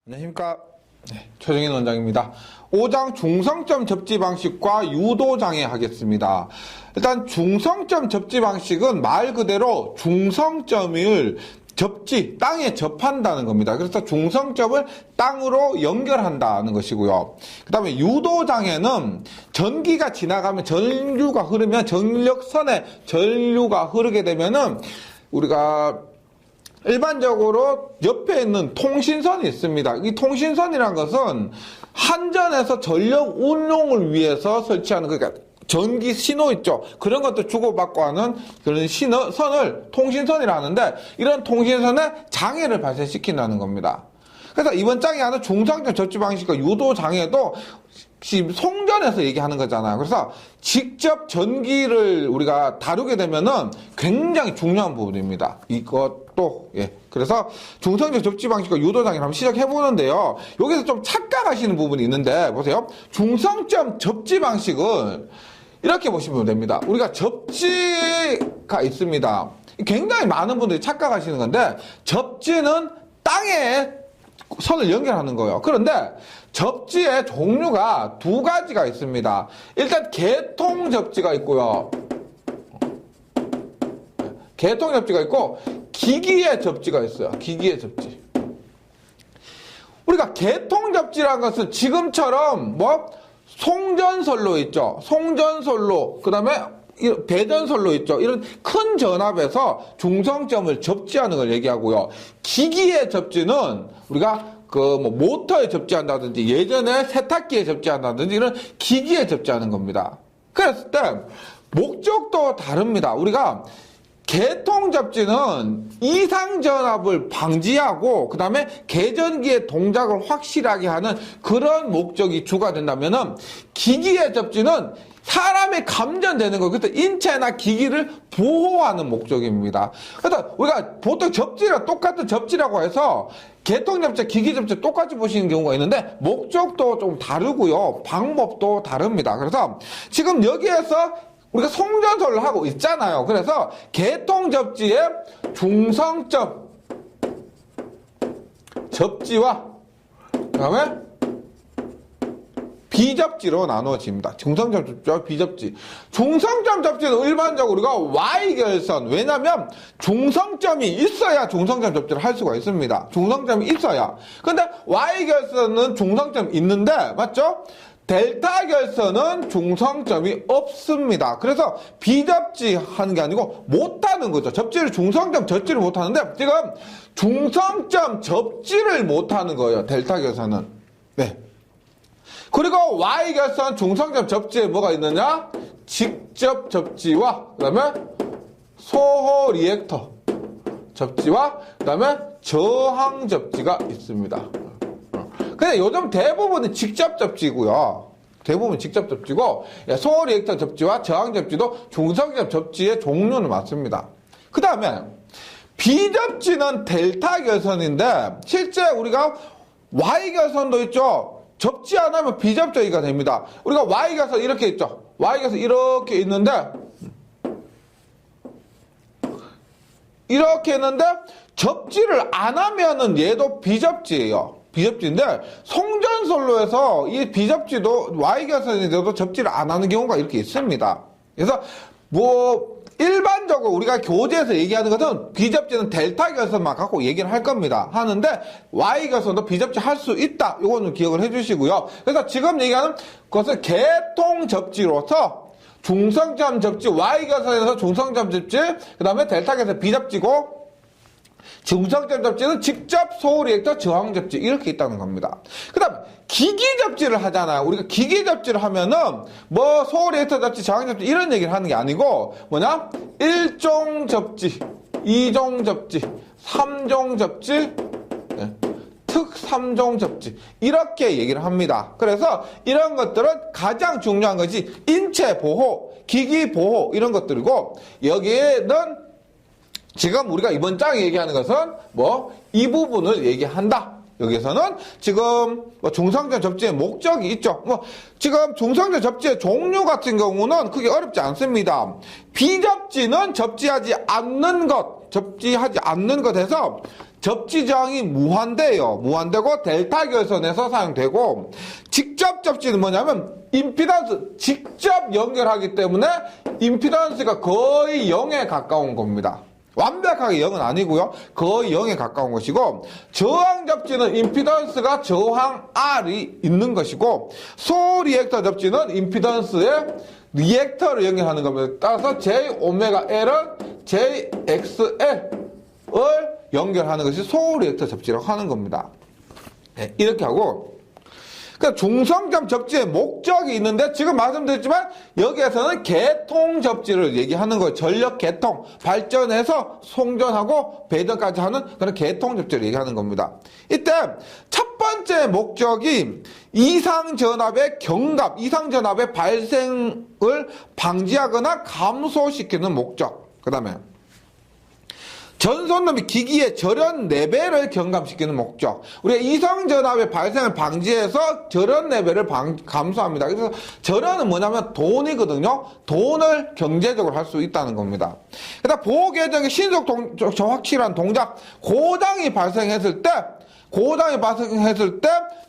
안녕하십니까. 최정인 원장입니다. 5장 중성점 접지 방식과 유도장애 하겠습니다. 일단 중성점 접지 방식은 말 그대로 중성점을 땅에 접한다는 겁니다. 그래서 중성점을 땅으로 연결한다는 것이고요. 그 다음에 유도장애는 전기가 지나가면 전류가 흐르면 전력선에 전류가 흐르게 되면은 우리가 일반적으로 옆에 있는 통신선이 있습니다. 이 통신선이란 것은 한전에서 전력 운용을 위해서 설치하는, 그러니까 전기 신호 있죠. 그런 것도 주고받고 하는 그런 선을 통신선이라 하는데, 이런 통신선에 장애를 발생시킨다는 겁니다. 그래서 이번 장에 하는 중성점 접지 방식과 유도 장애도 송전에서 얘기하는 거잖아요. 그래서 직접 전기를 우리가 다루게 되면은 굉장히 중요한 부분입니다. 이것도, 그래서 중성점 접지 방식과 유도 장애를 한번 시작해 보는데요. 여기서 좀 착각하시는 부분이 있는데, 보세요. 중성점 접지 방식은 이렇게 보시면 됩니다. 우리가 접지가 있습니다. 굉장히 많은 분들이 착각하시는 건데, 접지는 땅에 선을 연결하는 거예요. 그런데 접지의 종류가 두 가지가 있습니다. 일단 개통 접지가 있고요. 개통 접지가 있고 기기의 접지가 있어요. 기기의 접지. 우리가 개통 접지라는 것은 지금처럼 송전선로 있죠. 송전선로, 그 다음에 배전선로 있죠. 이런 큰 전압에서 중성점을 접지하는 걸 얘기하고요. 기기의 접지는 우리가 모터에 접지한다든지 예전에 세탁기에 접지한다든지 이런 기기에 접지하는 겁니다. 그랬을 때 목적도 다릅니다. 우리가 개통 접지는 이상 전압을 방지하고 그 다음에 계전기의 동작을 확실하게 하는 그런 목적이 주가 된다면은, 기기의 접지는 사람이 감전되는 거, 그래서 인체나 기기를 보호하는 목적입니다. 그래서 우리가 보통 접지랑 똑같은 접지라고 해서 개통 접지, 기기 접지 똑같이 보시는 경우가 있는데 목적도 좀 다르고요, 방법도 다릅니다. 그래서 지금 여기에서 우리가 송전선을 하고 있잖아요. 그래서 개통 접지의 중성점 접지와 그다음에 비접지로 나누어집니다. 중성점 접지와 비접지. 중성점 접지는 일반적으로 우리가 Y결선, 왜냐하면 중성점이 있어야 중성점 접지를 할 수가 있습니다. 중성점이 있어야. 근데 Y결선은 중성점이 있는데, 맞죠? 델타 결선은 중성점이 없습니다. 그래서 비접지 하는 게 아니고 못하는 거죠. 접지를 중성점 접지를 못하는데 지금 중성점 접지를 못하는 거예요. 델타 결선은. 네. 그리고 Y 결선 중성점 접지에 뭐가 있느냐? 직접 접지와 그다음에 소호 리액터 접지와 그다음에 저항 접지가 있습니다. 근데 요즘 대부분은 직접 접지고요. 대부분 직접 접지고, 소호 리액터 접지와 저항 접지도 중성점 접지의 종류는 맞습니다. 그 다음에 비접지는 델타 결선인데, 실제 우리가 Y 결선도 있죠. 접지 안 하면 비접지가 됩니다. 우리가 Y 결선 이렇게 있죠. Y 결선 이렇게 있는데, 접지를 안 하면은 얘도 비접지예요. 비접지인데, 송전선로에서 이 비접지도 Y결선인데도 접지를 안 하는 경우가 이렇게 있습니다. 그래서 일반적으로 우리가 교재에서 얘기하는 것은 비접지는 델타 결선만 갖고 얘기를 할 겁니다. 하는데 Y결선도 비접지 할 수 있다. 이거는 기억을 해주시고요. 그래서 지금 얘기하는 것은 개통 접지로서 중성점 접지, Y결선에서 중성점 접지, 그 다음에 델타 결선 비접지고, 중성점 접지는 직접 소호 리액터 저항 접지, 이렇게 있다는 겁니다. 그 다음 기기 접지를 하잖아요. 우리가 기기 접지를 하면은 소호 리액터 접지, 저항 접지 이런 얘기를 하는 게 아니고 1종 접지, 2종 접지, 3종 접지, 특 3종 접지, 이렇게 얘기를 합니다. 그래서 이런 것들은 가장 중요한 것이 인체 보호, 기기 보호 이런 것들이고, 여기에는 지금 우리가 이번 장에 얘기하는 것은 이 부분을 얘기한다. 여기서는 지금 중성점 접지의 목적이 있죠. 지금 중성점 접지의 종류 같은 경우는 크게 어렵지 않습니다. 비접지는 접지하지 않는 것에서 접지저항이 무한대예요. 무한대고 델타 결선에서 사용되고, 직접 접지는 뭐냐면 임피던스 직접 연결하기 때문에 임피던스가 거의 0에 가까운 겁니다. 완벽하게 0은 아니고요. 거의 0에 가까운 것이고, 저항 접지는 임피던스가 저항 R이 있는 것이고, 소리액터 접지는 임피던스에 리액터를 연결하는 겁니다. 따라서 JωL은 JXL을 연결하는 것이 소리액터 접지라고 하는 겁니다. 네, 이렇게 하고, 그러니까 중성점 접지의 목적이 있는데, 지금 말씀드렸지만 여기에서는 개통 접지를 얘기하는 거예요. 전력 개통, 발전해서 송전하고 배전까지 하는 그런 개통 접지를 얘기하는 겁니다. 이때 첫 번째 목적이 이상전압의 경갑, 이상전압의 발생을 방지하거나 감소시키는 목적. 그 다음에 전선놈 및 기기의 절연 레벨을 경감시키는 목적. 우리가 이상전압의 발생을 방지해서 절연 레벨을 감소합니다. 그래서 절연은 뭐냐면 돈이거든요. 돈을 경제적으로 할 수 있다는 겁니다. 그다음 보호계정의 신속 확실한 동작. 고장이 발생했을 때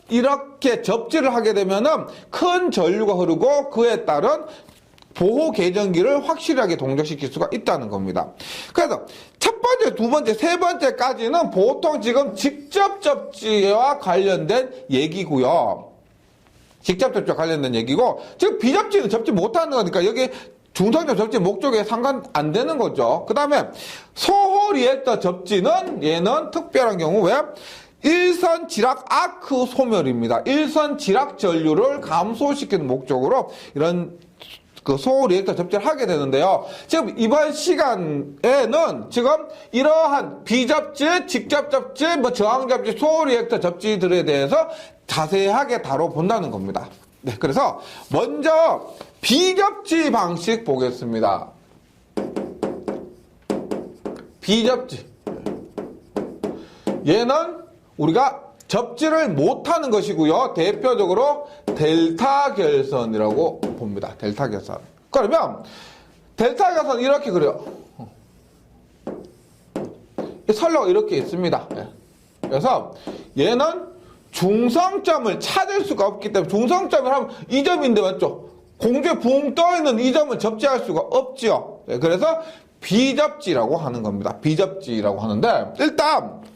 이렇게 접지를 하게 되면은 큰 전류가 흐르고 그에 따른 보호 계전기를 확실하게 동작시킬 수가 있다는 겁니다. 그래서 첫 번째, 두 번째, 세 번째까지는 보통 지금 직접 접지와 관련된 얘기고요. 직접 접지와 관련된 얘기고, 지금 비접지는 접지 못하는 거니까 여기 중성점 접지 목적에 상관 안 되는 거죠. 그 다음에 소호 리액터 접지는 얘는 특별한 경우 왜? 일선 지락 아크 소멸입니다. 일선 지락 전류를 감소시키는 목적으로 이런 그 소호 리액터 접지를 하게 되는데요. 지금 이번 시간에는 지금 이러한 비접지, 직접 접지, 저항 접지, 소호 리액터 접지들에 대해서 자세하게 다뤄본다는 겁니다. 네, 그래서 먼저 비접지 방식 보겠습니다. 비접지. 얘는 우리가 접지를 못하는 것이고요. 대표적으로 델타 결선이라고 봅니다. 델타 결선. 그러면 델타 결선 이렇게 그려요. 선로가 이렇게 있습니다. 그래서 얘는 중성점을 찾을 수가 없기 때문에, 중성점을 하면 이 점인데 맞죠? 공중에 붕 떠있는 이 점을 접지할 수가 없지요. 그래서 비접지라고 하는 겁니다. 비접지라고 하는데, 일단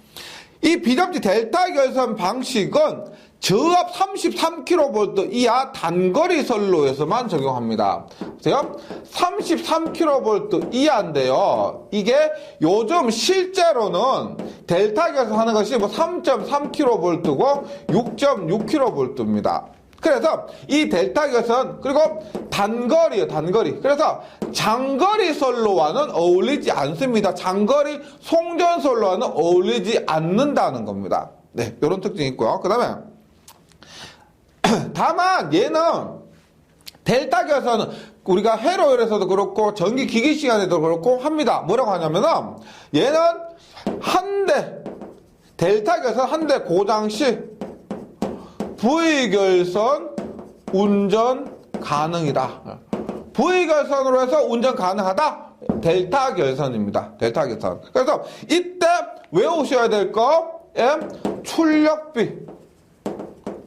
이 비접지 델타 결선 방식은 저압 33kV 이하 단거리 선로에서만 적용합니다. 보세요. 33kV 이하인데요. 이게 요즘 실제로는 델타 결선 하는 것이 뭐 3.3kV고 6.6kV입니다. 그래서 이 델타 결선, 그리고 단거리요, 단거리. 그래서 장거리 선로와는 어울리지 않습니다. 장거리 송전 선로와는 어울리지 않는다는 겁니다. 네, 이런 특징이 있고요. 그 다음에 다만 얘는 델타 결선은 우리가 회로열에서도 그렇고 전기 기기 시간에도 그렇고 합니다. 뭐라고 하냐면은 얘는 한 대 델타 결선 한 대 고장 시 V결선 운전 가능이다. V결선으로 해서 운전 가능하다. 델타 결선입니다. 델타 결선. 그래서 이때 외우셔야 될 거 출력비.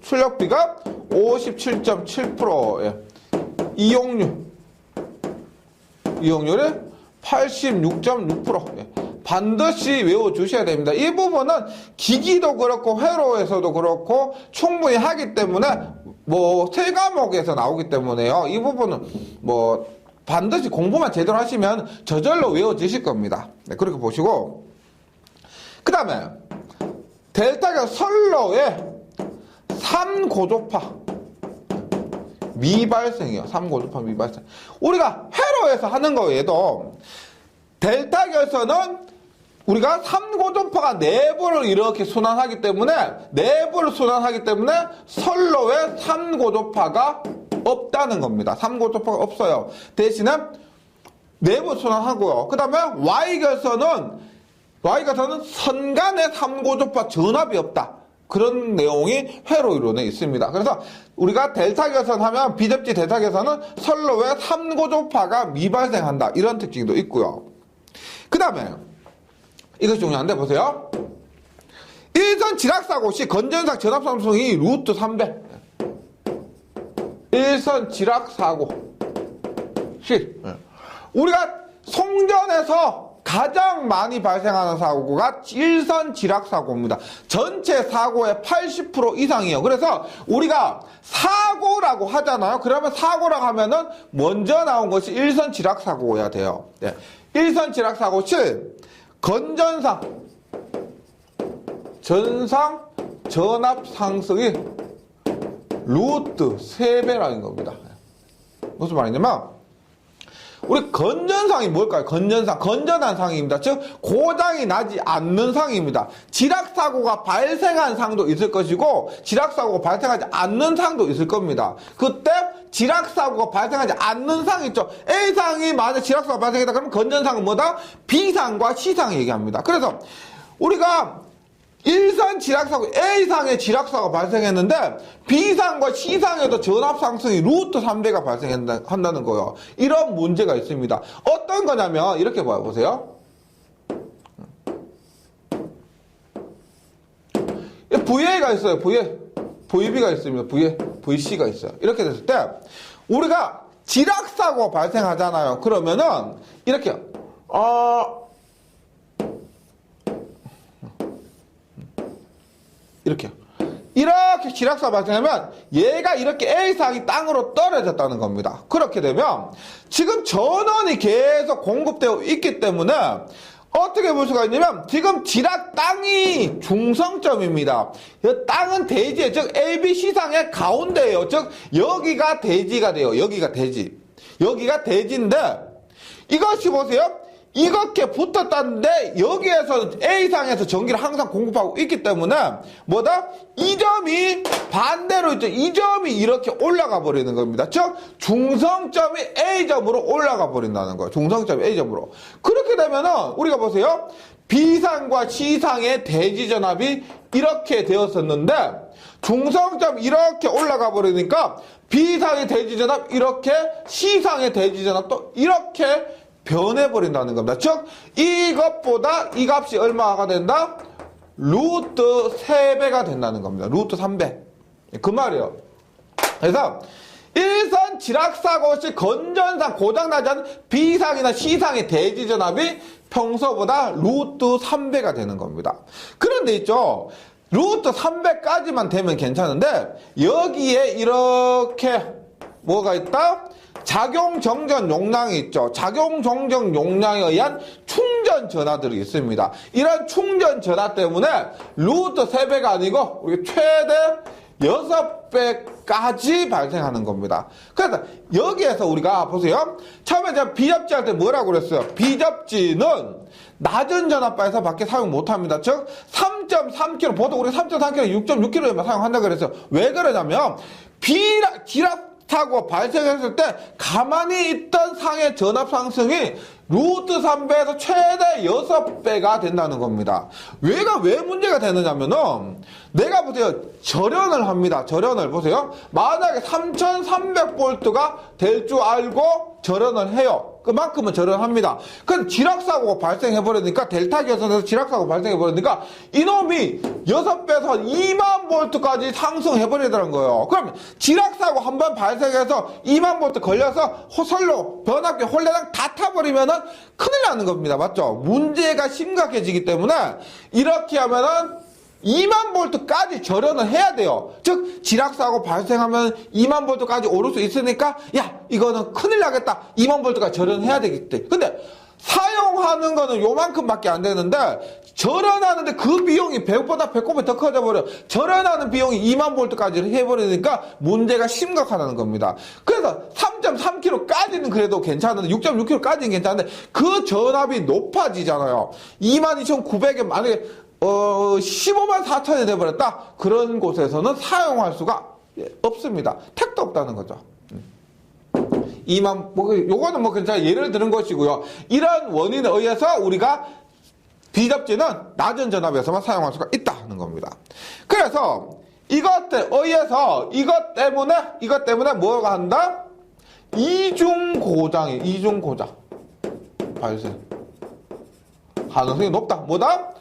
출력비가 57.7%예요. 이용률이 86.6%. 반드시 외워주셔야 됩니다. 이 부분은 기기도 그렇고 회로에서도 그렇고 충분히 하기 때문에 뭐 세 과목에서 나오기 때문에요. 이 부분은 뭐 반드시 공부만 제대로 하시면 저절로 외워지실 겁니다. 네, 그렇게 보시고, 그 다음에 델타가 선로에 3고조파 미발생이요. 3고조파 미발생. 우리가 회로에서 하는 거에도 델타 결선은 우리가 3고조파가 내부를 이렇게 순환하기 때문에, 선로에 3고조파가 없다는 겁니다. 3고조파가 없어요. 대신에 내부 순환하고요. 그 다음에 Y결선은 선 간에 3고조파 전압이 없다. 그런 내용이 회로 이론에 있습니다. 그래서 우리가 델타 결선 하면 비접지 델타 결선은 선로에 3고조파가 미발생한다. 이런 특징도 있고요. 그 다음에 이것이 중요한데 보세요. 일선 지락사고 시 건전상 전압상승이 루트 300. 일선 지락사고 시. 우리가 송전에서 가장 많이 발생하는 사고가 일선 지락사고입니다. 전체 사고의 80% 이상이에요. 그래서 우리가 사고라고 하잖아요. 그러면 사고라고 하면은 먼저 나온 것이 일선 지락사고여야 돼요. 네. 일선 지락사고 시 건전상 전상 전압 상승이 루트 3배라는 겁니다. 무슨 말이냐면 우리 건전상이 뭘까요? 건전상, 건전한 상입니다. 즉 고장이 나지 않는 상입니다. 지락사고가 발생한 상도 있을 것이고 지락사고가 발생하지 않는 상도 있을 겁니다. 그때 지락사고가 발생하지 않는 상 있죠. A상이 만약 지락사고가 발생했다 그러면 건전상은 뭐다? B상과 C상 얘기합니다. 그래서 우리가 일선 지락사고 A상의 지락사고가 발생했는데 B상과 C상에도 전압상승이 루트 3배가 발생한다는 거예요. 이런 문제가 있습니다. 어떤 거냐면 이렇게 봐요. 보세요. VA가 있어요. VB가 있습니다. VC가 있어요. 이렇게 됐을 때 우리가 지락사고가 발생하잖아요. 그러면은 이렇게 이렇게 지락사가 발생하면 얘가 이렇게 A상이 땅으로 떨어졌다는 겁니다. 그렇게 되면 지금 전원이 계속 공급되어 있기 때문에 어떻게 볼 수가 있냐면 지금 지락 땅이 중성점입니다. 이 땅은 대지에 즉 ABC상의 가운데예요. 즉 여기가 대지가 돼요. 여기가 대지. 여기가 대지인데 이것이 보세요. 이렇게 붙었다는데 여기에서 A상에서 전기를 항상 공급하고 있기 때문에 뭐다? 이 점이 반대로 있죠. 이 점이 이렇게 올라가 버리는 겁니다. 즉 중성점이 A점으로 올라가 버린다는 거예요. 중성점이 A점으로. 그렇게 되면은 우리가 보세요. B상과 C상의 대지전압이 이렇게 되었었는데 중성점 이렇게 올라가 버리니까 B상의 대지전압 이렇게 C상의 대지전압도 이렇게 변해버린다는 겁니다. 즉 이것보다 이 값이 얼마가 된다? 루트 3배가 된다는 겁니다. 루트 3배. 그 말이에요. 그래서 일선 지락사고 시 건전상 고장나지 않은 B상이나 C상의 대지전압이 평소보다 루트 3배가 되는 겁니다. 그런데 있죠. 루트 3배까지만 되면 괜찮은데 여기에 이렇게 뭐가 있다? 작용정전 용량이 있죠. 작용정전 용량에 의한 충전 전하들이 있습니다. 이런 충전 전하 때문에 루트 3배가 아니고 우리 최대 6배까지 발생하는 겁니다. 그래서 여기에서 우리가 보세요. 처음에 제가 비접지 할 때 뭐라고 그랬어요? 비접지는 낮은 전압바에서 밖에 사용 못합니다. 즉 3.3kg 보통 우리 3.3kg, 6.6kg에만 사용한다고 그랬어요. 왜 그러냐면 지락 사고 발생했을 때 가만히 있던 상의 전압 상승이 루트 3배에서 최대 6배가 된다는 겁니다. 왜 문제가 되느냐면은 내가 보세요. 절연을 합니다. 절연을 보세요. 만약에 3300V가 될 줄 알고 절연을 해요. 그만큼은 절연합니다. 근데 지락사고가 발생해버리니까 델타 계산에서 지락사고가 발생해버리니까 이놈이 6배에서 20000V까지 상승해버리더라는 거예요. 그럼 지락사고 한번 발생해서 20000V 걸려서 호설로 변압기 홀레당 다 타버리면은 큰일 나는 겁니다. 맞죠? 문제가 심각해지기 때문에 이렇게 하면은 20000V까지 절연을 해야 돼요. 즉 지락사고 발생하면 20000V까지 오를 수 있으니까 야 이거는 큰일 나겠다. 20000V까지 절연해야 되기 때문에. 근데 사용하는 거는 요만큼밖에 안 되는데 절연하는데 그 비용이 100보다 100배 더 커져버려. 절연하는 비용이 20000V까지 해버리니까 문제가 심각하다는 겁니다. 그래서 3.3kg까지는 그래도 괜찮은데 6.6kg까지는 괜찮은데 그 전압이 높아지잖아요. 22,900에 만약에 15만 4천이 돼버렸다. 그런 곳에서는 사용할 수가 없습니다. 택도 없다는 거죠. 요거는 괜찮아요. 예를 드는 것이고요. 이런 원인에 의해서 우리가 비접지는 낮은 전압에서만 사용할 수가 있다는 겁니다. 그래서 이것에 의해서 이것 때문에 뭐가 한다? 이중 고장 발생 가능성이 높다. 뭐다?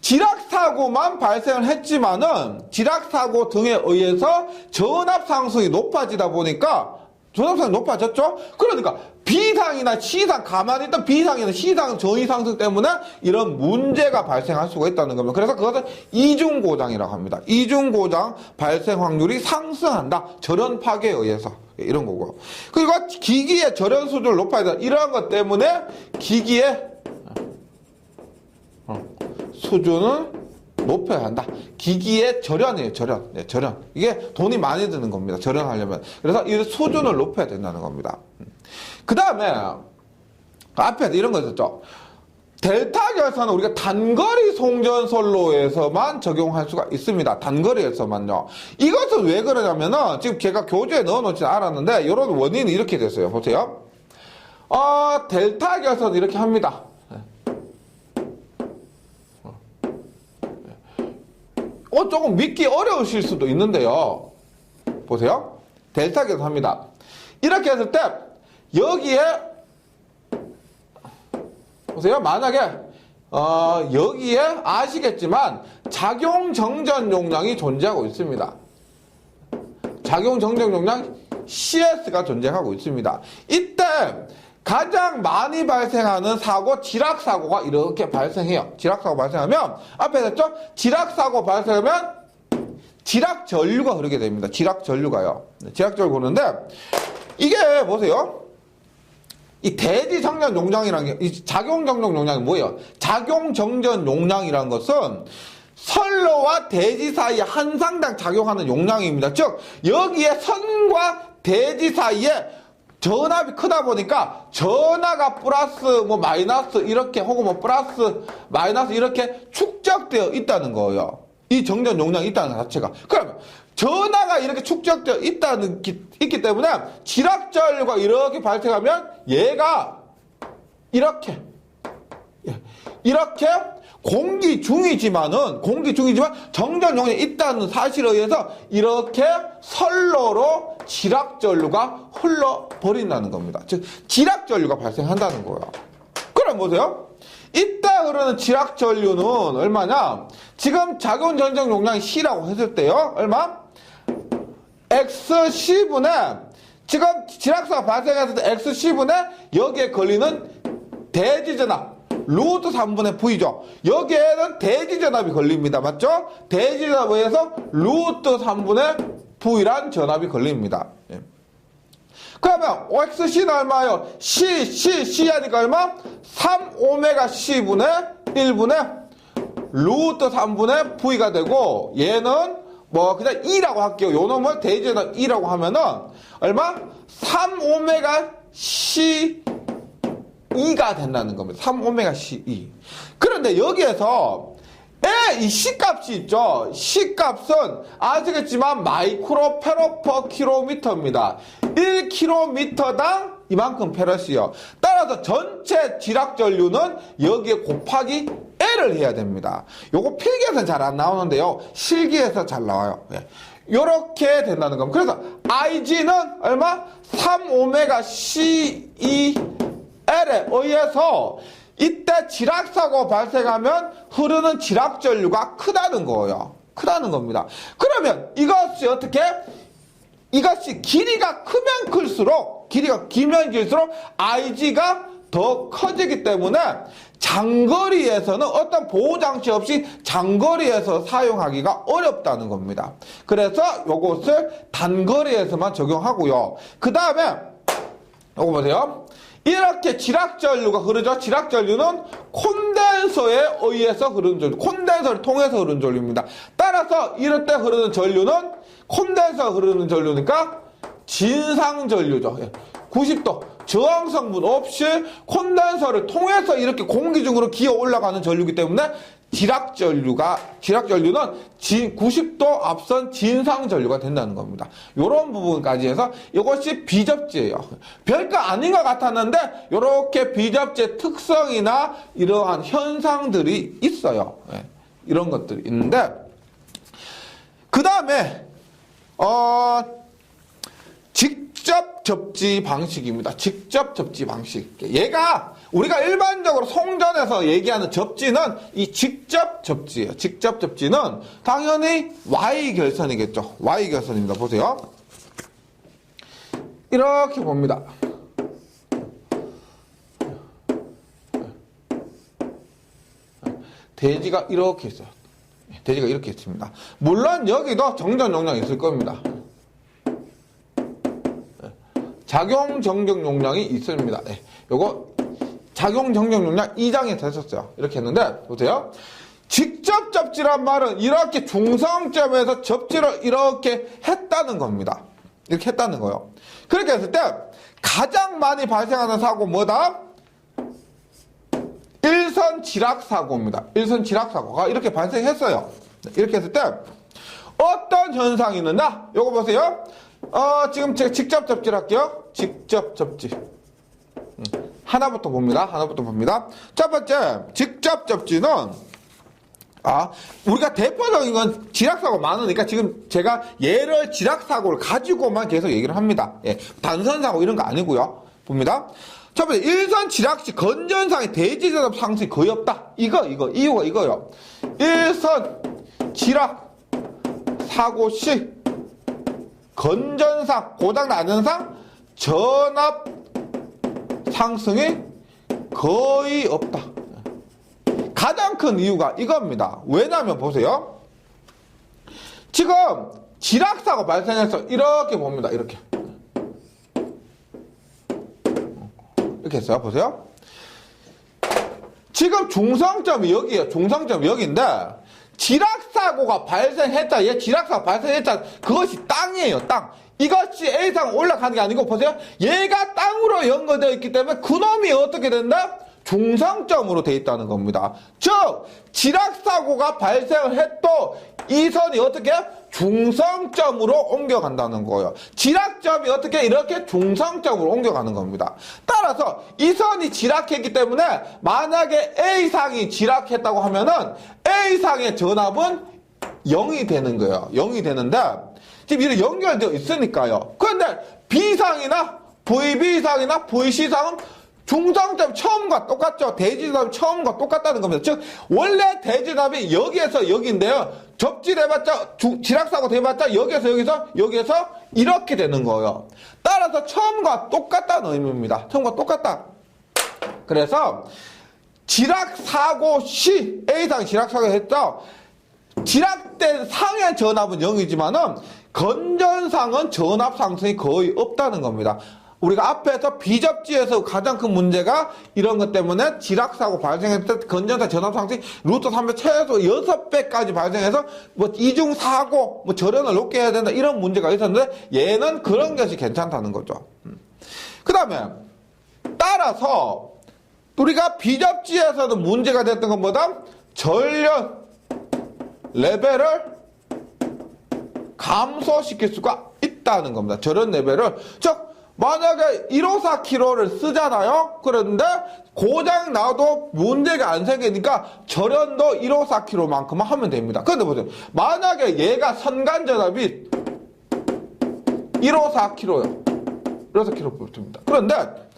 지락사고만 발생을 했지만은 지락사고 등에 의해서 전압상승이 높아지다 보니까 전압상승이 높아졌죠? 그러니까 B상이나 C상, 가만히 있던 B상이나 C상 전위상승 때문에 이런 문제가 발생할 수가 있다는 겁니다. 그래서 그것은 이중고장이라고 합니다. 이중고장 발생 확률이 상승한다. 절연 파괴에 의해서. 이런 거고. 그리고 기기의 절연 수준을 높아야 된다. 이러한 것 때문에 기기의 수준을 높여야 한다. 기기의 절연이에요, 절연. 네, 절연. 이게 돈이 많이 드는 겁니다. 절연하려면. 그래서 이 수준을 높여야 된다는 겁니다. 그 다음에, 앞에 이런 거 있었죠. 델타 결선은 우리가 단거리 송전선로에서만 적용할 수가 있습니다. 단거리에서만요. 이것은 왜 그러냐면은, 지금 제가 교재에 넣어놓지 않았는데, 이런 원인이 이렇게 됐어요. 보세요. 델타 결선 이렇게 합니다. 조금 믿기 어려우실 수도 있는데요. 보세요. 델타 결선 합니다. 이렇게 했을 때, 여기에, 보세요. 만약에, 여기에 아시겠지만, 작용정전 용량이 존재하고 있습니다. 작용정전 용량 CS가 존재하고 있습니다. 이때, 가장 많이 발생하는 사고, 지락사고가 이렇게 발생해요. 지락사고 발생하면, 앞에 했죠? 지락사고 발생하면, 지락전류가 흐르게 됩니다. 지락전류가요. 지락전류 흐르는데, 이게, 보세요. 이 대지정전 용량이라는 게, 이 작용정전 용량이 뭐예요? 작용정전 용량이라는 것은, 선로와 대지 사이에 한 상당 작용하는 용량입니다. 즉, 여기에 선과 대지 사이에 전압이 크다 보니까 전하가 플러스 마이너스 이렇게 혹은 플러스 마이너스 이렇게 축적되어 있다는 거예요. 이 정전 용량이 있다는 자체가. 그러면 전하가 이렇게 축적되어 있기 때문에 지락전류가 이렇게 발생하면 얘가 이렇게 공기 중이지만 정전 용량이 있다는 사실에 의해서 이렇게 선로로 지락전류가 흘러버린다는 겁니다. 즉 지락전류가 발생한다는 거예요. 그럼 보세요. 이때 흐르는 지락전류는 얼마냐? 지금 작용전전 용량이 C라고 했을 때요. 얼마? XC분의 지금 지락사가 발생했을 때 XC분의 여기에 걸리는 대지전압 루트 3분의 V죠. 여기에는 대지전압이 걸립니다. 맞죠? 대지전압에 의해서 루트 3분의 V란 전압이 걸립니다. 예. 그러면 XC는 얼마예요? C 하니까 얼마? 3ωC분의 1분의 루트 3분의 V가 되고 얘는 그냥 2라고 할게요. 요 놈을 대지전압 2라고 하면은 얼마? 3ωC 2가 된다는 겁니다. 3ωC2. 그런데 여기에서 이 C값이 있죠. C값은 아시겠지만 마이크로 페로 퍼 킬로미터입니다. 1km당 이만큼 페럿이요. 따라서 전체 지락전류는 여기에 곱하기 L을 해야 됩니다. 요거 필기에서는 잘 안 나오는데요. 실기에서 잘 나와요. 요렇게 된다는 겁니다. 그래서 IG는 얼마? 3ωC2 L에 의해서 이때 지락사고 발생하면 흐르는 지락전류가 크다는 거예요. 크다는 겁니다. 그러면 이것이 어떻게? 이것이 길이가 크면 클수록, 길이가 길면 길수록 IG가 더 커지기 때문에 장거리에서는 어떤 보호장치 없이 장거리에서 사용하기가 어렵다는 겁니다. 그래서 요것을 단거리에서만 적용하고요. 그 다음에 요거 보세요. 이렇게 지락전류가 흐르죠. 지락전류는 콘덴서에 의해서 흐르는 전류, 콘덴서를 통해서 흐르는 전류입니다. 따라서 이럴 때 흐르는 전류는 콘덴서가 흐르는 전류니까 진상전류죠. 90도 저항성분 없이 콘덴서를 통해서 이렇게 공기 중으로 기어 올라가는 전류이기 때문에 지락전류는 90도 앞선 진상전류가 된다는 겁니다. 이런 부분까지 해서 이것이 비접지예요. 별거 아닌 것 같았는데 이렇게 비접지의 특성이나 이러한 현상들이 있어요. 이런 것들이 있는데 그 다음에 직접 접지 방식입니다. 직접 접지 방식. 얘가 우리가 일반적으로 송전에서 얘기하는 접지는 이 직접 접지예요. 직접 접지는 당연히 Y결선이겠죠. Y결선입니다. 보세요. 이렇게 봅니다. 대지가 이렇게 있어요. 대지가 이렇게 있습니다. 물론 여기도 정전 용량이 있을 겁니다. 작용 정적 용량이 있습니다. 요거 작용 정적 용량 2장에서 했었어요. 이렇게 했는데 보세요. 직접 접지란 말은 이렇게 중성점에서 접지를 이렇게 했다는 겁니다. 이렇게 했다는 거예요. 그렇게 했을 때 가장 많이 발생하는 사고 뭐다? 일선 지락 사고입니다. 일선 지락 사고가 이렇게 발생했어요. 이렇게 했을 때 어떤 현상이 있느냐? 요거 보세요. 지금 제가 직접 접지를 할게요. 직접 접지. 하나부터 봅니다. 하나부터 봅니다. 첫 번째, 직접 접지는, 우리가 대표적인 건 지락사고 많으니까 지금 제가 예를 지락사고를 가지고만 계속 얘기를 합니다. 단선사고 이런 거 아니고요. 봅니다. 첫 번째, 일선 지락 시 건전상의 대지전압 상승이 거의 없다. 이유가 이거요. 일선 지락 사고 시 건전상, 고장나는 전압 상승이 거의 없다. 가장 큰 이유가 이겁니다. 왜냐하면 보세요. 지금 지락사고 발생해서 이렇게 봅니다. 이렇게 했어요. 보세요. 지금 중성점이 여기에요. 중성점이 여기인데 지락사고가 발생했다. 지락사고 발생했다. 그것이 땅이에요. 땅. 이것이 A상 올라가는 게 아니고 보세요. 얘가 땅으로 연결되어 있기 때문에 그놈이 어떻게 된다? 중성점으로 되어 있다는 겁니다. 즉 지락사고가 발생을 해도 이 선이 어떻게 중성점으로 옮겨간다는 거예요. 지락점이 어떻게 이렇게 중성점으로 옮겨가는 겁니다. 따라서 이 선이 지락했기 때문에 만약에 A상이 지락했다고 하면은 A상의 전압은 0이 되는 거예요. 0이 되는데 지금 이렇게 연결되어 있으니까요. 그런데 B상이나 VB상이나 VC상은 중성점 처음과 똑같죠. 대지답이 처음과 똑같다는 겁니다. 즉 원래 대지답이 여기에서 여기인데요. 접지돼봤자 지락사고 돼봤자 여기에서 이렇게 되는 거예요. 따라서 처음과 똑같다는 의미입니다. 처음과 똑같다. 그래서 지락사고 시 A상 지락사고 했죠. 지락된 상의 전압은 0이지만은 건전상은 전압 상승이 거의 없다는 겁니다. 우리가 앞에서 비접지에서 가장 큰 문제가 이런 것 때문에 지락사고 발생했을 때 건전사 전압 상승 루트 3배 최소 6배까지 발생해서 뭐 이중사고 절연을 높게 해야 된다 이런 문제가 있었는데 얘는 그런 것이 괜찮다는 거죠. 그 다음에 따라서 우리가 비접지에서도 문제가 됐던 것보다 전력 레벨을 감소시킬 수가 있다는 겁니다. 저런 레벨을 즉 만약에 154kg를 쓰잖아요. 그런데 고장 나도 문제가 안 생기니까 절연도 154kg만큼만 하면 됩니다. 그런데 보세요. 만약에 얘가 선간전압이 154kg요. 154kg. 그런데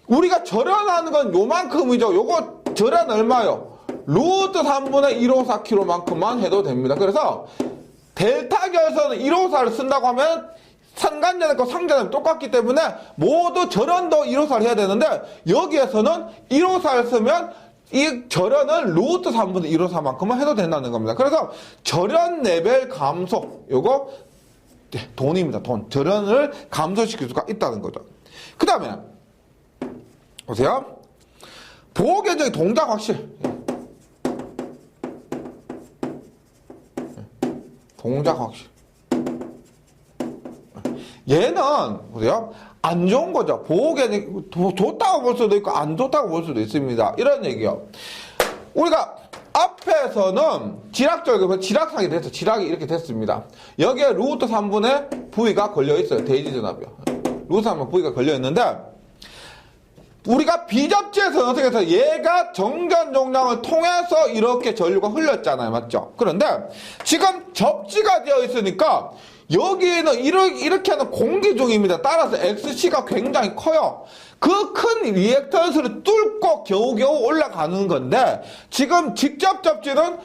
우리가 절연하는 건 요만큼이죠. 요거 절연 얼마요? 루트 3분의 154kg만큼만 해도 됩니다. 그래서 델타 결선은 154를 쓴다고 하면 선간전압과 상전압이 똑같기 때문에 모두 절연도 154를 해야 되는데 여기에서는 154를 쓰면 이 절연은 루트 3분의 154만큼만 해도 된다는 겁니다. 그래서 절연 레벨 감소 요거 돈입니다. 돈. 절연을 감소시킬 수가 있다는 거죠. 그 다음에 보세요. 보호견적인 동작 확실. 동작 확실. 얘는 보세요. 안 좋은 거죠. 보호견이 좋다고 볼 수도 있고 안 좋다고 볼 수도 있습니다. 이런 얘기요. 우리가 앞에서는 지락상이 됐어. 지락이 이렇게 됐습니다. 여기에 루트 3분의 V가 걸려 있어요. 대지전압이요. 루트 3분의 V가 걸려 있는데 우리가 비접지에서 어떻게 해서 얘가 정전 용량을 통해서 이렇게 전류가 흘렀잖아요. 맞죠? 그런데 지금 접지가 되어 있으니까 여기에는 이렇게 하는 공기 중입니다. 따라서 XC가 굉장히 커요. 그 큰 리액턴스를 뚫고 겨우겨우 올라가는 건데, 지금 직접 접지는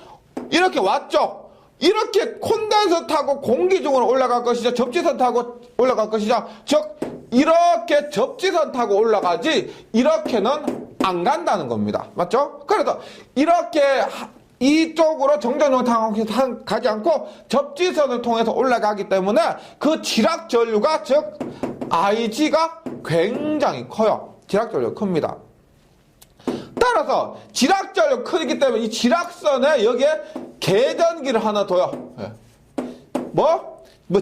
이렇게 왔죠? 이렇게 콘덴서 타고 공기 중으로 올라갈 것이죠? 접지선 타고 올라갈 것이죠? 즉, 이렇게 접지선 타고 올라가지, 이렇게는 안 간다는 겁니다. 맞죠? 그래서 이렇게 이쪽으로 정전용 타고 가지 않고 접지선을 통해서 올라가기 때문에 그 지락 전류가, 즉 IG가 굉장히 커요. 지락 전류가 큽니다. 따라서 지락 전류가 크기 때문에 이 지락선에 여기에 계전기를 하나 둬요. 뭐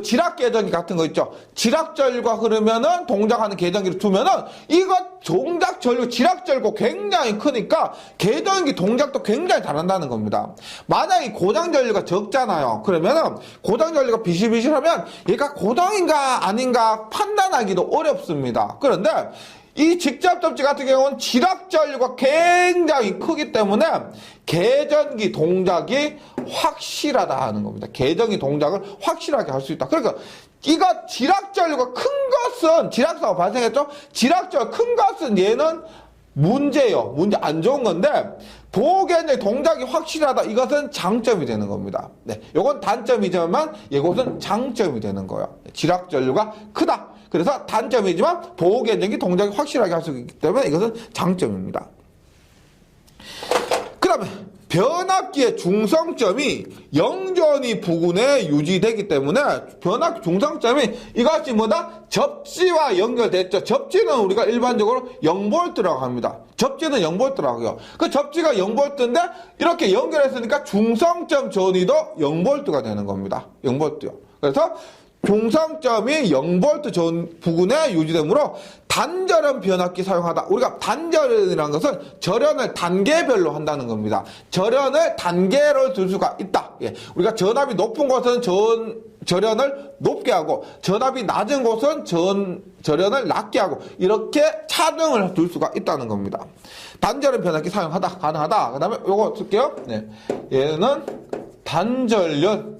지락 계전기 같은 거 있죠. 지락 전류가 흐르면은 동작하는 계전기를 두면은 이거 동작 전류, 지락 전류가 굉장히 크니까 계전기 동작도 굉장히 잘한다는 겁니다. 만약에 고장 전류가 적잖아요. 그러면은 고장 전류가 비실비실하면 얘가 고장인가 아닌가 판단하기도 어렵습니다. 그런데 이 직접 접지 같은 경우는 지락 전류가 굉장히 크기 때문에 계전기 동작이 확실하다 하는 겁니다. 계전기 동작을 확실하게 할 수 있다. 그러니까 이거 지락 전류가 큰 것은, 지락사고 발생했죠? 지락 전류가 큰 것은 얘는 문제예요. 문제 안 좋은 건데, 보호계전기 동작이 확실하다. 이것은 장점이 되는 겁니다. 네, 요건 단점이지만 이것은 장점이 되는 거예요. 지락 전류가 크다. 그래서 단점이지만 보호계전기 동작이 확실하게 할 수 있기 때문에 이것은 장점입니다. 그 다음에 변압기의 중성점이 영전이 부근에 유지되기 때문에 변압기 중성점이 이것이 뭐다? 접지와 연결됐죠. 접지는 우리가 일반적으로 0V라고 합니다. 접지는 0V라고 하고요. 그 접지가 0V인데 이렇게 연결했으니까 중성점 전위도 0V가 되는 겁니다. 0V요. 그래서 중성점이 0V 전 부근에 유지되므로 단절연 변압기 사용하다. 우리가 단절연이라는 것은 절연을 단계별로 한다는 겁니다. 절연을 단계로 둘 수가 있다. 예. 우리가 전압이 높은 곳은 절연을 높게 하고 전압이 낮은 곳은 절연을 낮게 하고 이렇게 차등을 둘 수가 있다는 겁니다. 단절연 변압기 사용하다. 가능하다. 그 다음에 요거 쓸게요. 네. 얘는 단절연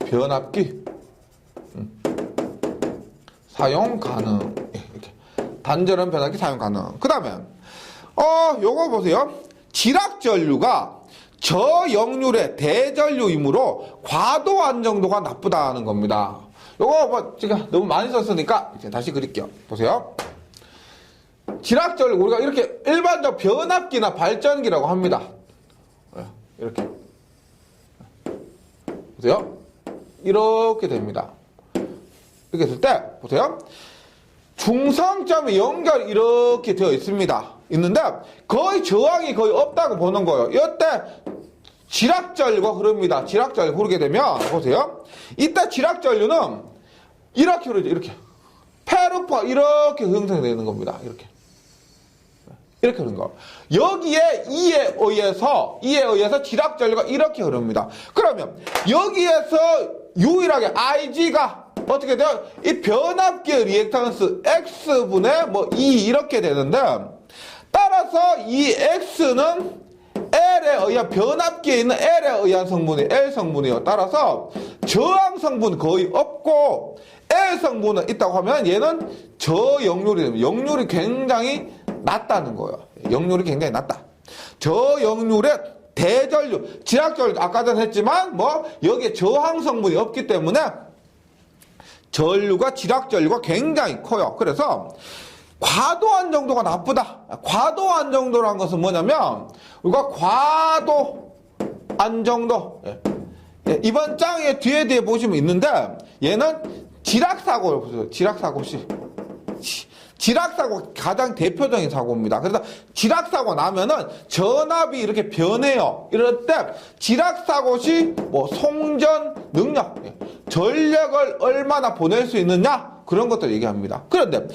변압기 사용 가능. 이렇게. 단절연 변압기 사용 가능. 그 다음에, 요거 보세요. 지락 전류가 저역률의 대전류이므로 과도 안정도가 나쁘다는 겁니다. 요거 뭐, 제가 너무 많이 썼으니까, 이제 다시 그릴게요. 보세요. 지락 전류, 우리가 이렇게 일반적 변압기나 발전기라고 합니다. 이렇게. 보세요. 이렇게 됩니다. 이렇게 했을 때, 보세요. 중성점이 연결 이렇게 되어 있는데, 거의 저항이 거의 없다고 보는 거예요. 이때 지락전류가 흐릅니다. 지락전류 흐르게 되면, 보세요. 이때 지락전류는 이렇게 흐르죠. 이렇게. 페르프가 이렇게 형성되는 겁니다. 이렇게 흐르는 거. 여기에 E에 의해서 지락전류가 이렇게 흐릅니다. 그러면 여기에서 유일하게 IG가 어떻게 돼요? 이 변압기의 리액턴스 X분의 E 이렇게 되는데, 따라서 이 X는 L에 의한, 변압기에 있는 L에 의한 성분이 L 성분이에요. 따라서 저항 성분 거의 없고 L 성분은 있다고 하면 얘는 저역률이 됩니다. 역률이 굉장히 낮다는 거예요. 역률이 굉장히 낮다. 저역률의 대전류, 지락전류 아까 전에 했지만 여기에 저항 성분이 없기 때문에 전류가, 지락전류가 굉장히 커요. 그래서 과도 안정도가 나쁘다. 과도 안정도라는 것은 뭐냐면 우리가 과도 안정도, 이번 장에 뒤에 보시면 있는데 얘는 지락사고를 보세요. 지락사고 가장 대표적인 사고입니다. 그래서 지락사고 나면은 전압이 이렇게 변해요. 이럴 때 지락사고 시 송전 능력, 전력을 얼마나 보낼 수 있느냐, 그런 것들 얘기합니다. 그런데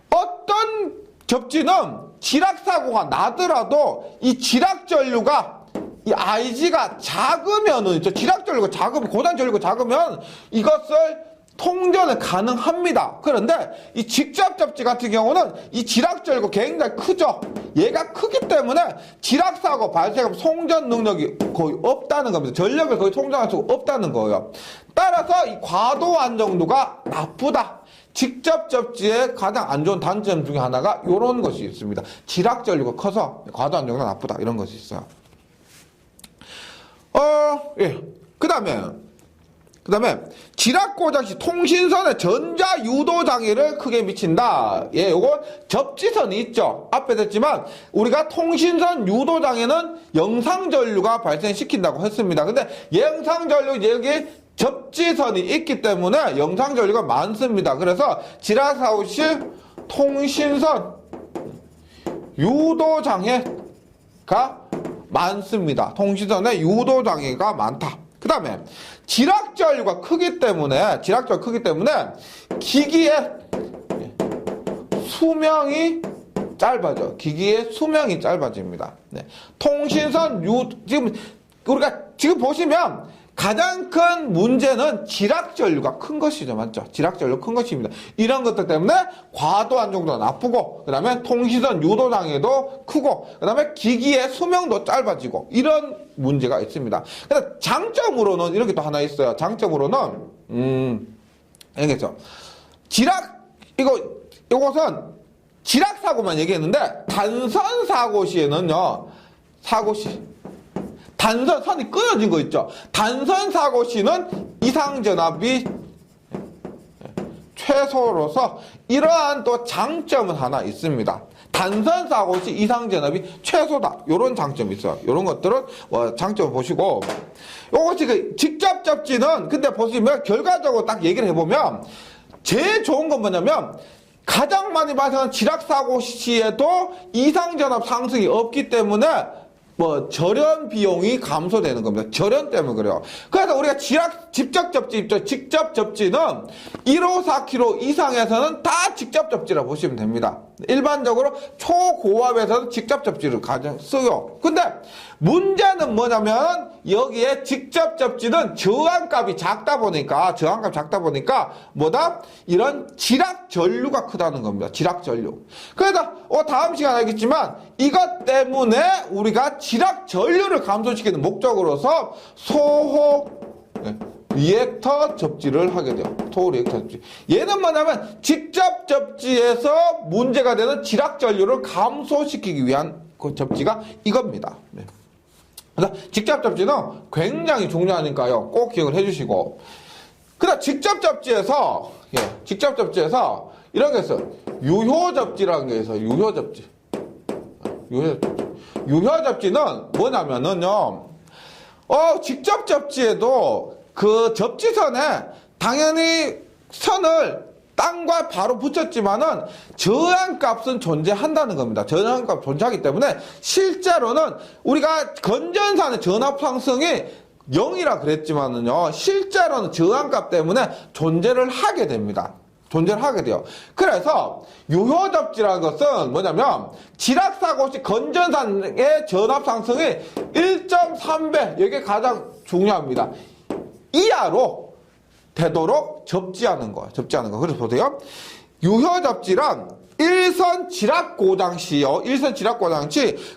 어떤 접지는 지락사고가 나더라도 이 지락전류가, 이 IG가 작으면은, 지락전류가 작으면, 고단전류가 작으면 이것을 통전은 가능합니다. 그런데 이 직접 접지 같은 경우는 이 지락절구 굉장히 크죠. 얘가 크기 때문에 지락사고 발생하면 송전 능력이 거의 없다는 겁니다. 전력을 거의 통전할 수가 없다는 거예요. 따라서 이 과도 안정도가 나쁘다. 직접 접지의 가장 안 좋은 단점 중에 하나가 이런 것이 있습니다. 지락전류가 커서 과도 안정도가 나쁘다. 이런 것이 있어요. 예. 그 다음에 지락고장 시 통신선의 전자 유도 장애를 크게 미친다. 예, 요건 접지선이 있죠. 앞에 됐지만 우리가 통신선 유도 장애는 영상 전류가 발생시킨다고 했습니다. 근데 영상 전류 여기 접지선이 있기 때문에 영상 전류가 많습니다. 그래서 지락 사고 시 통신선 유도 장애가 많습니다. 통신선에 유도 장애가 많다. 그 다음에 지락전류가 크기 때문에 기기의 수명이 짧아져. 기기의 수명이 짧아집니다. 네. 통신선 우리가 지금 보시면 가장 큰 문제는 지락전류가 큰 것이죠. 맞죠? 지락전류 큰 것입니다. 이런 것들 때문에 과도 안정도가 나쁘고, 그 다음에 통신선 유도장애도 크고, 그 다음에 기기의 수명도 짧아지고, 이런 문제가 있습니다. 근데 장점으로는 이렇게 또 하나 있어요. 장점으로는, 알겠죠? 이것은 지락사고만 얘기했는데, 단선사고 시에는요, 선이 끊어진 거 있죠. 단선 사고 시는 이상전압이 최소로서 이러한 또 장점은 하나 있습니다. 단선 사고 시 이상전압이 최소다. 이런 장점이 있어요. 이런 것들은 장점을 보시고, 요것이 그 직접 접지는 근데 보시면 결과적으로 딱 얘기를 해보면 제일 좋은 건 뭐냐면 가장 많이 발생하는 지락 사고 시에도 이상전압 상승이 없기 때문에 절연 비용이 감소되는 겁니다. 절연 때문에 그래요. 그래서 우리가 직접 접지는 154km 이상에서는 다 직접 접지라고 보시면 됩니다. 일반적으로 초고압에서는 직접 접지를 가장 써요. 근데 문제는 뭐냐면 여기에 직접 접지는 저항값이 작다 보니까 이런 지락 전류가 크다는 겁니다. 지락 전류. 그래서 다음 시간에 알겠지만 이것 때문에 우리가 지락 전류를 감소시키는 목적으로서 소호 리액터 접지를 하게 돼요. 소호 리액터 접지. 얘는 뭐냐면 직접 접지에서 문제가 되는 지락 전류를 감소시키기 위한 그 접지가 이겁니다. 네. 그래서 직접 접지는 굉장히 중요하니까요. 꼭 기억을 해주시고. 그다음 직접 접지에서 이런 게 있어요. 유효 접지라는 게 있어요. 유효 접지. 유효 접지는 뭐냐면은요. 직접 접지에도 그 접지선에 당연히 선을 땅과 바로 붙였지만은 저항값은 존재한다는 겁니다. 저항값 존재하기 때문에 실제로는 우리가 건전산의 전압 상승이 0이라 그랬지만은요, 실제로는 저항값 때문에 존재를 하게 됩니다. 존재를 하게 돼요. 그래서 유효 접지라는 것은 뭐냐면 지락사고 시 건전산의 전압 상승이 1.3배, 이게 가장 중요합니다. 이하로 되도록 접지하는 거. 그래서 보세요. 유효 접지란 일선 지락 고장 시요.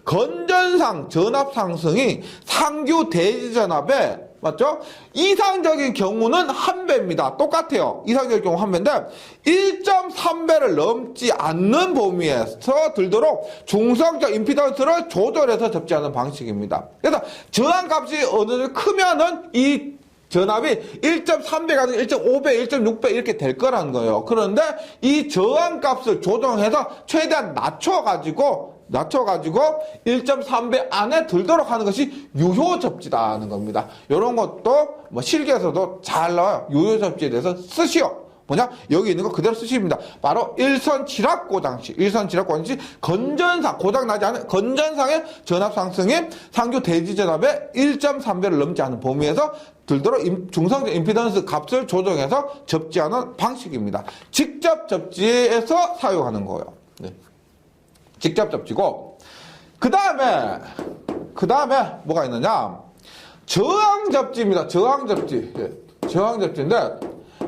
건전상 전압 상승이 상규 대지 전압에 맞죠? 이상적인 경우는 1배입니다. 똑같아요. 이상적인 경우 1배인데 1.3배를 넘지 않는 범위에서 들도록 중성적 임피던스를 조절해서 접지하는 방식입니다. 그래서 저항값이 어느 정도 크면은 이 전압이 1.3배 가지고 1.5배, 1.6배 이렇게 될 거라는 거예요. 그런데 이 저항값을 조정해서 최대한 낮춰가지고 1.3배 안에 들도록 하는 것이 유효 접지다는 겁니다. 이런 것도 실기에서도 잘 나와요. 유효 접지에 대해서 쓰시오. 뭐냐? 여기 있는 거 그대로 쓰십니다. 바로 일선 지락 고장 시 건전상, 고장나지 않은 건전상의 전압 상승이 상규 대지 전압의 1.3배를 넘지 않은 범위에서 들도록 중성적 임피던스 값을 조정해서 접지하는 방식입니다. 직접 접지에서 사용하는 거예요. 네. 직접 접지고, 그 다음에 뭐가 있느냐? 저항 접지입니다. 저항 접지인데,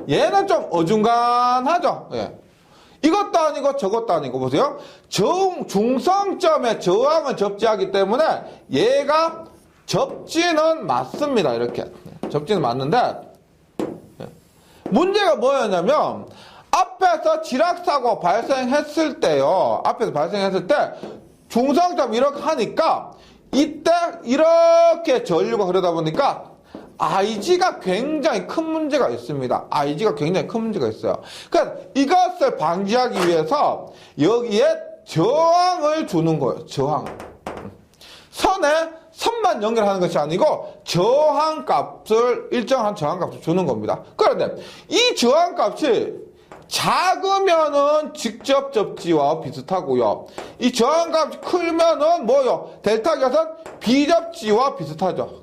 얘는 좀 어중간하죠. 예. 이것도 아니고 저것도 아니고 보세요. 중성점의 저항은 접지하기 때문에 얘가 접지는 맞습니다. 이렇게. 접지는 맞는데 문제가 뭐였냐면 앞에서 지락사고 발생했을 때요. 앞에서 발생했을 때 중성점 이렇게 하니까 이때 이렇게 전류가 흐르다 보니까 IG가 굉장히 큰 문제가 있습니다. IG가 굉장히 큰 문제가 있어요. 그러니까 이것을 방지하기 위해서 여기에 저항을 주는 거예요. 저항. 선만 연결하는 것이 아니고 저항값을 일정한 저항값을 주는 겁니다. 그런데 이 저항값이 작으면은 직접 접지와 비슷하고요. 이 저항값이 크면은 뭐요? 델타 계산 비접지와 비슷하죠.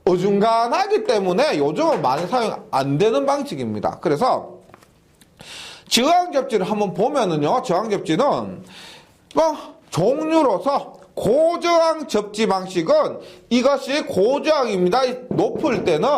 어중간하기 때문에 요즘은 많이 사용 안 되는 방식입니다. 그래서 저항 접지를 한번 보면은요. 저항 접지는 종류로서 고저항 접지 방식은 이것이 고저항입니다. 높을 때는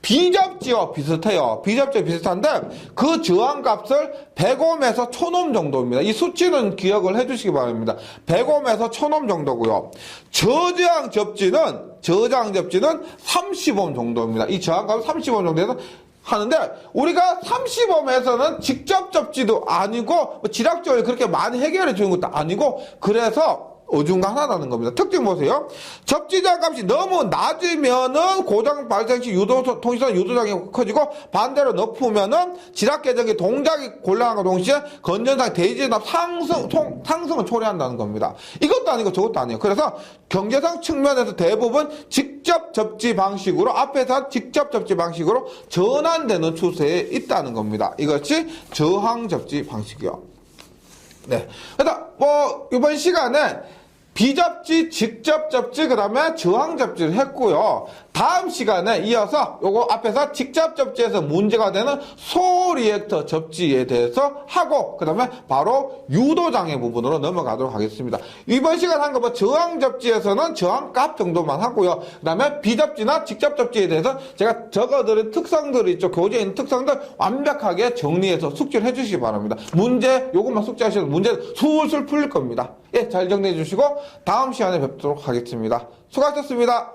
비접지와 비슷해요. 비접지와 비슷한데 그 저항값을 100옴에서 1000옴 정도입니다. 이 수치는 기억을 해주시기 바랍니다. 100옴에서 1000옴 정도고요. 저저항 접지는 30옴 정도입니다. 이 저항값은 30옴 정도에서 하는데 우리가 30옴에서는 직접 접지도 아니고 지락적으로 그렇게 많이 해결해 주는 것도 아니고 그래서 어중간하다는 겁니다. 특징 보세요. 접지장 값이 너무 낮으면은 고장 발생 시 통신선 유도장이 커지고 반대로 높으면은 지락 계정의 동작이 곤란함과 동시에 건전상 대지진압 상승을 초래한다는 겁니다. 이것도 아니고 저것도 아니에요. 그래서 경제상 측면에서 대부분 직접 접지 방식으로 앞에서 직접 접지 방식으로 전환되는 추세에 있다는 겁니다. 이것이 저항 접지 방식이요. 네. 그래서 이번 시간에 비접지, 직접 접지, 그 다음에 저항 접지를 했고요. 다음 시간에 이어서 요거 앞에서 직접 접지에서 문제가 되는 소리액터 접지에 대해서 하고, 그 다음에 바로 유도장애 부분으로 넘어가도록 하겠습니다. 이번 시간 한 거 저항 접지에서는 저항값 정도만 하고요. 그 다음에 비접지나 직접 접지에 대해서 제가 적어드린 특성들이 있죠. 교재에 있는 특성들 완벽하게 정리해서 숙지를 해주시기 바랍니다. 문제, 요것만 숙지하셔도 문제 술술 풀릴 겁니다. 예, 잘 정리해 주시고 다음 시간에 뵙도록 하겠습니다. 수고하셨습니다.